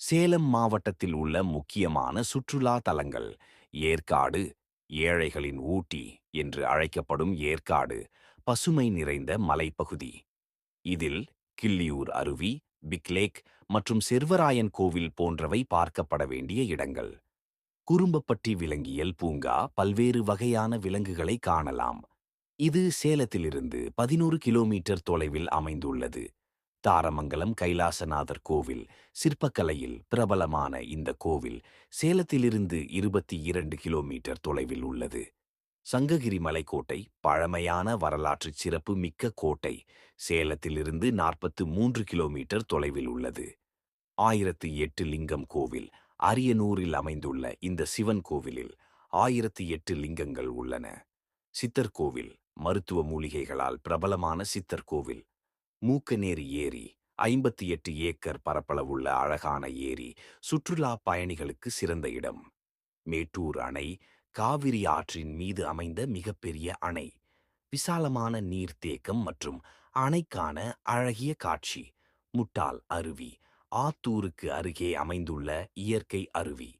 சேலம் மாவட்டத்தில் உள்ள முக்கியமான சுற்றுலா தலங்கள். ஏற்காடு, ஏழைகளின் ஊட்டி என்று அழைக்கப்படும் ஏற்காடு பசுமை நிறைந்த மலைப்பகுதி. இதில் கிள்ளியூர் அருவி, பிக் லேக் மற்றும் செர்வராயன் கோவில் போன்றவை பார்க்கப்பட வேண்டிய இடங்கள். குறும்பப்பட்டி விலங்கியல் பூங்கா பல்வேறு வகையான விலங்குகளை காணலாம். இது சேலத்திலிருந்து 11 கிலோமீட்டர் தொலைவில் அமைந்துள்ளது. தாரமங்கலம் கைலாசநாதர் கோவில் சிற்பக்கலையில் பிரபலமான இந்த கோவில் சேலத்திலிருந்து 22 கிலோமீட்டர் தொலைவில் உள்ளது. சங்ககிரி மலைக்கோட்டை பழமையான வரலாற்று சிறப்பு மிக்க கோட்டை சேலத்திலிருந்து 43 கிலோமீட்டர் தொலைவில் உள்ளது. 1008 லிங்கம் கோவில் அரியனூரில் அமைந்துள்ள இந்த சிவன் கோவிலில் 1008 லிங்கங்கள் உள்ளன. சித்தர் கோவில் மருத்துவ மூலிகைகளால் பிரபலமான சித்தர் கோவில். மூக்கநேரி ஏரி 58 ஏக்கர் பரப்பளவுள்ள அழகான ஏரி சுற்றுலா பயணிகளுக்கு சிறந்த இடம். மேட்டூர் அணை காவிரி ஆற்றின் மீது அமைந்த மிகப்பெரிய அணை. விசாலமான நீர்த்தேக்கம் மற்றும் அணைக்கான அழகிய காட்சி. முட்டால் அருவி ஆத்தூருக்கு அருகே அமைந்துள்ள இயற்கை அருவி.